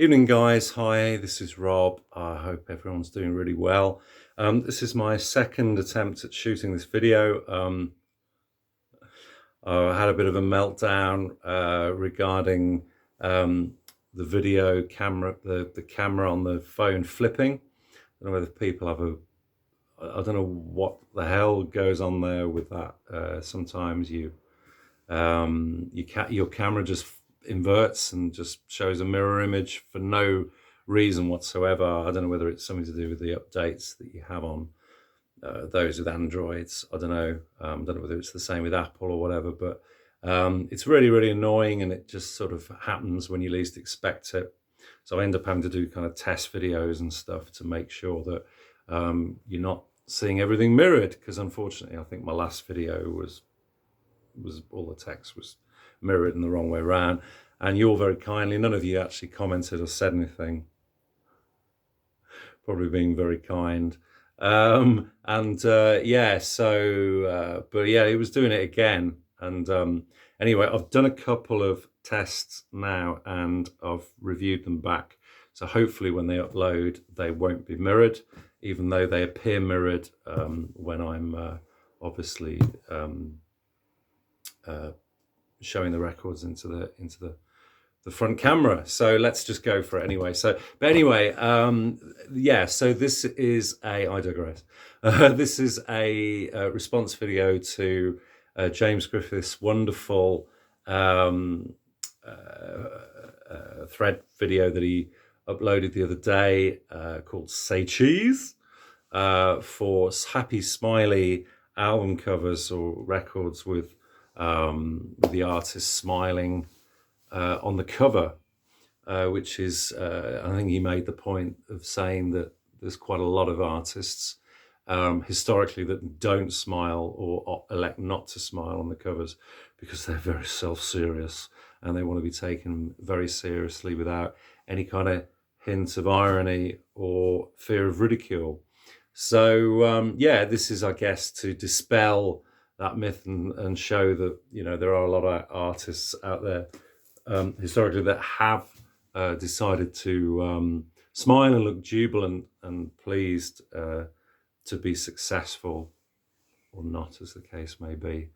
Evening, guys. Hi, this is Rob. I hope everyone's doing really well. This is my second attempt at shooting this video. I had a bit of a meltdown regarding the video camera, the camera on the phone flipping. I don't know whether people have I don't know what the hell goes on there with that. Sometimes your camera just inverts and just shows a mirror image for no reason whatsoever. I don't know whether it's something to do with the updates that you have on those with Androids. I don't know. I don't know whether it's the same with Apple or whatever, but it's really, really annoying, and it just sort of happens when you least expect it. So I end up having to do kind of test videos and stuff to make sure that you're not seeing everything mirrored, because unfortunately I think my last video was all the text was mirrored in the wrong way around, and you all very kindly, none of you actually commented or said anything, probably being very kind. Yeah, so but yeah, it was doing it again. And anyway, I've done a couple of tests now and I've reviewed them back, so hopefully when they upload they won't be mirrored, even though they appear mirrored when I'm obviously showing the records into the front camera. So let's just go for it anyway. But anyway, yeah, so this is I digress. This is a response video to James Griffiths' wonderful thread video that he uploaded the other day called Say Cheese, for happy smiley album covers or records with the artist smiling on the cover, which is, I think he made the point of saying that there's quite a lot of artists historically that don't smile or elect not to smile on the covers because they're very self-serious and they want to be taken very seriously without any kind of hint of irony or fear of ridicule. So yeah, this is, I guess, to dispel that myth and show that, you know, there are a lot of artists out there historically that have decided to smile and look jubilant and pleased to be successful, or not, as the case may be,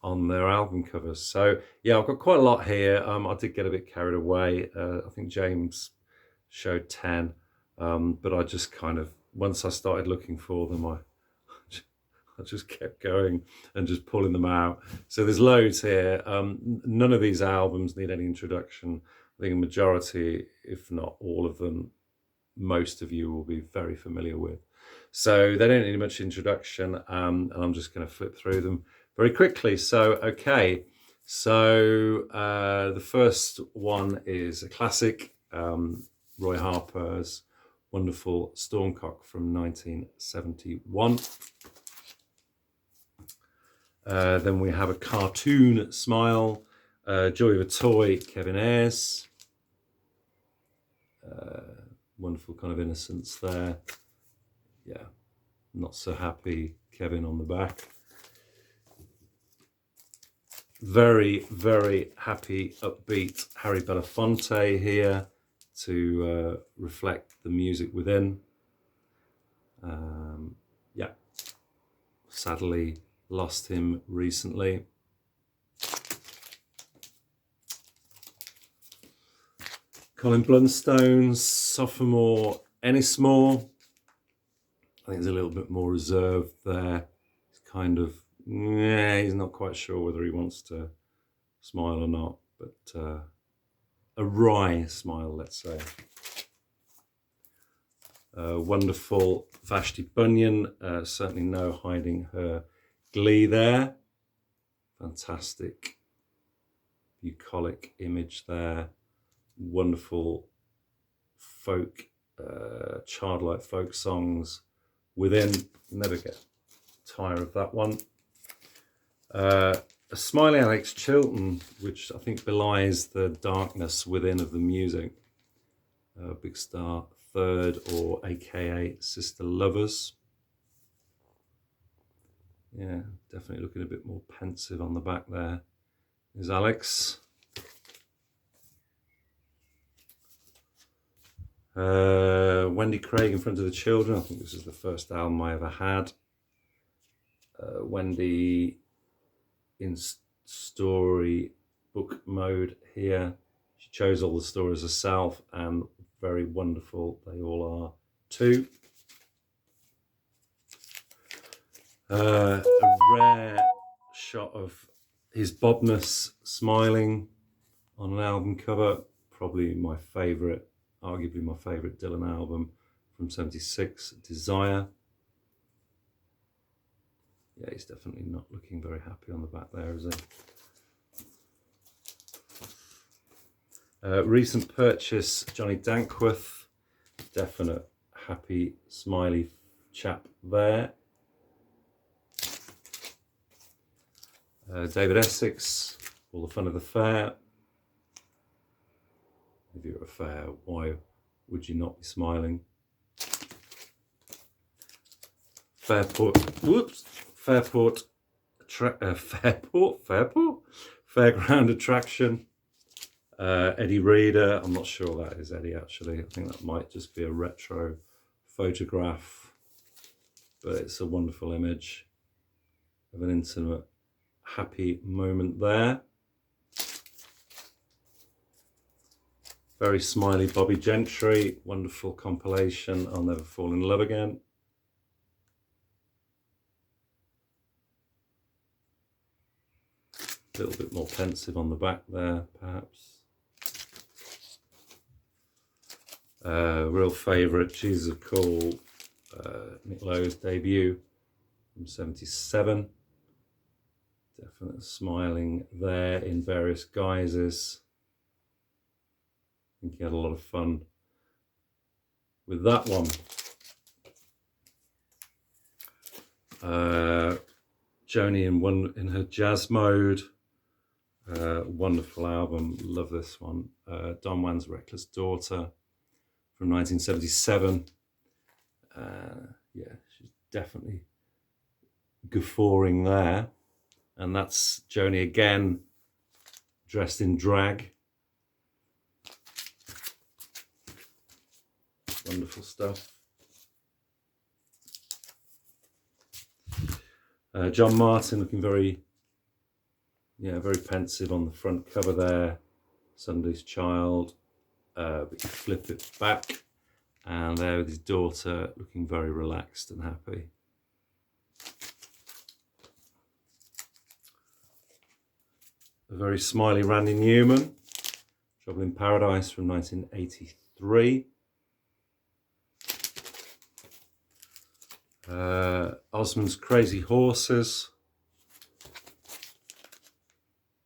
on their album covers. So yeah, I've got quite a lot here. I did get a bit carried away. I think James showed 10, but I just kind of, once I started looking for them, I just kept going and just pulling them out. So there's loads here. None of these albums need any introduction. I think a majority, if not all of them, most of you will be very familiar with. So they don't need much introduction, and I'm just going to flip through them very quickly. So, okay. So the first one is a classic, Roy Harper's wonderful Stormcock from 1971. Then we have a cartoon smile, Joy of a Toy, Kevin Ayers. Wonderful kind of innocence there. Yeah, not so happy Kevin on the back. Very, very happy, upbeat Harry Belafonte here to reflect the music within. Yeah, sadly lost him recently. Colin Blunstone's sophomore Ennismore. I think he's a little bit more reserved there. He's kind of, yeah, he's not quite sure whether he wants to smile or not, but a wry smile, let's say. Wonderful Vashti Bunyan, certainly no hiding her glee there. Fantastic bucolic image there. Wonderful folk, childlike folk songs within. Never get tired of that one. A smiling Alex Chilton, which I think belies the darkness within of the music. Big Star Third, or AKA Sister Lovers. Yeah, definitely looking a bit more pensive on the back there is Alex. Wendy Craig in front of the children. I think this is the first album I ever had. Wendy in story book mode here. She chose all the stories herself, and very wonderful they all are too. A rare shot of his Bobness smiling on an album cover. Probably my favourite, arguably my favourite Dylan album from '76, Desire. Yeah, he's definitely not looking very happy on the back there, is he? Recent purchase, Johnny Dankworth. Definite happy, smiley chap there. David Essex, All the Fun of the Fair. If you're at a fair, why would you not be smiling? Fairport Fairground Attraction. Eddie Reader. I'm not sure that is Eddie actually. I think that might just be a retro photograph, but it's a wonderful image of an intimate, happy moment there. Very smiley Bobby Gentry, wonderful compilation, I'll Never Fall in Love Again. A little bit more pensive on the back there, perhaps. Real favourite, Jesus of Cool, Nick Lowe's debut from '77. Definitely smiling there in various guises. I think he had a lot of fun with that one. Joni in her jazz mode. Wonderful album, love this one. Don Juan's Reckless Daughter from 1977. Yeah, she's definitely guffawing there. And that's Joni again, dressed in drag. Wonderful stuff. John Martin looking very pensive on the front cover there. Sunday's Child. But you flip it back, and there with his daughter looking very relaxed and happy. A very smiley Randy Newman, Trouble in Paradise from 1983. Osmond's Crazy Horses.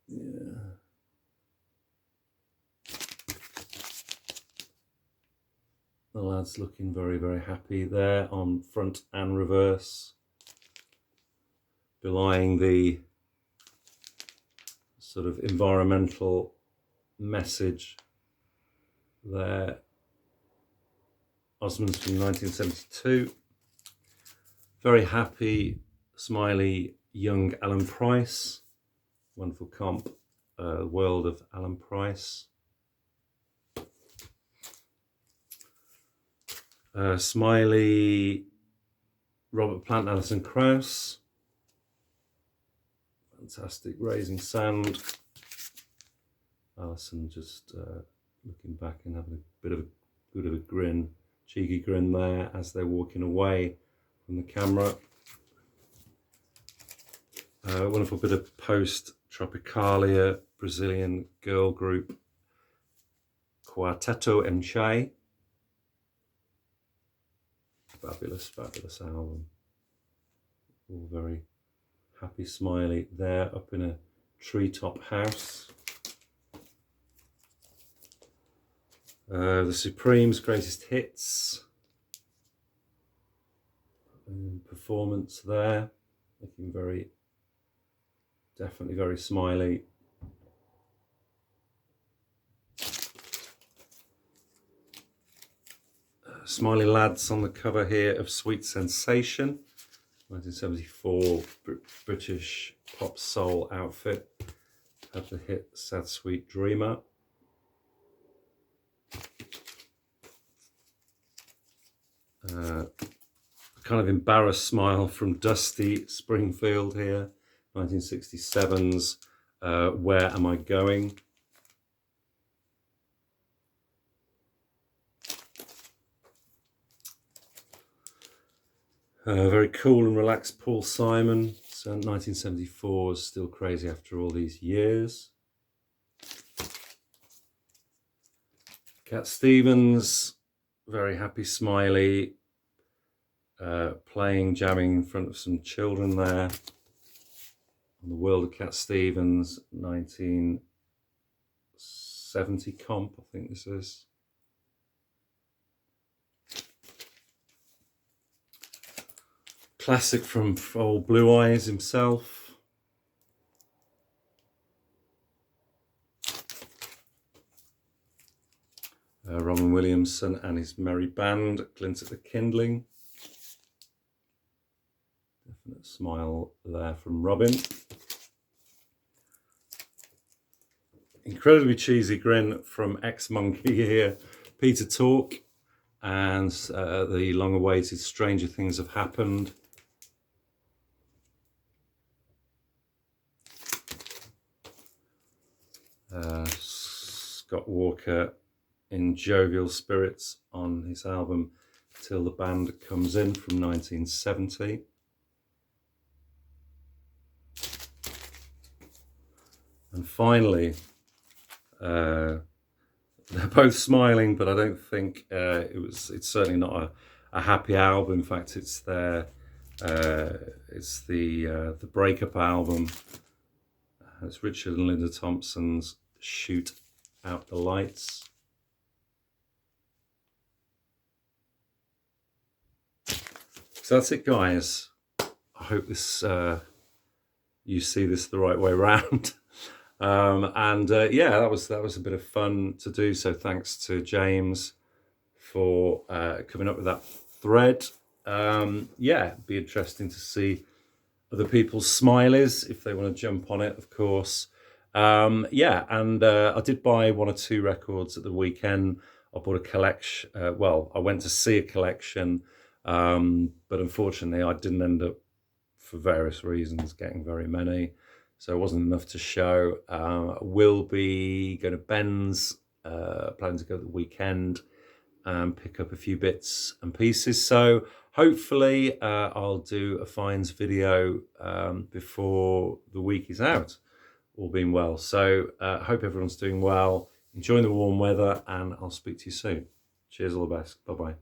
Yeah. The lad's looking very, very happy there on front and reverse, belying the sort of environmental message there. Osmond's from 1972. Very happy, smiley, young Alan Price. Wonderful comp, World of Alan Price. Smiley, Robert Plant, Alison Krauss. Fantastic, Raising Sand. Alison just looking back and having a bit of a grin, cheeky grin there as they're walking away from the camera. Wonderful bit of post-Tropicalia Brazilian girl group Quarteto Enchai. Fabulous, fabulous album. All very happy, smiley there up in a treetop house. The Supremes' Greatest Hits. Performance there, looking definitely very smiley. Smiley lads on the cover here of Sweet Sensation, 1974 British pop soul outfit. Had the hit Sad Sweet Dreamer. Kind of embarrassed smile from Dusty Springfield here, 1967's Where Am I Going? Very cool and relaxed Paul Simon, so 1974 is still crazy after all these years. Cat Stevens, very happy, smiley, playing, jamming in front of some children there. On the World of Cat Stevens, 1970 comp, I think this is. Classic from old Blue Eyes himself. Robin Williamson and his merry band, Glint at the Kindling. Definite smile there from Robin. Incredibly cheesy grin from Ex-Monkey here, Peter Tork, and the long-awaited Stranger Things Have Happened. Scott Walker in jovial spirits on his album Till the Band Comes In from 1970. And finally, they're both smiling, but I don't think it's certainly not a happy album. In fact, it's the breakup album. It's Richard and Linda Thompson's Shoot Out the Lights. So that's it, guys. I hope this you see this the right way around. Yeah, that was a bit of fun to do. So thanks to James for coming up with that thread. Yeah, it'd be interesting to see other people's smileys if they want to jump on it, of course. Yeah, and I did buy 1 or 2 records at the weekend. I bought a collection. Well, I went to see a collection, but unfortunately, I didn't end up, for various reasons, getting very many. So it wasn't enough to show. Will be going to Ben's, planning to go the weekend and pick up a few bits and pieces. So hopefully I'll do a finds video before the week is out, all being well. So hope everyone's doing well, enjoying the warm weather, and I'll speak to you soon. Cheers, all the best. Bye-bye.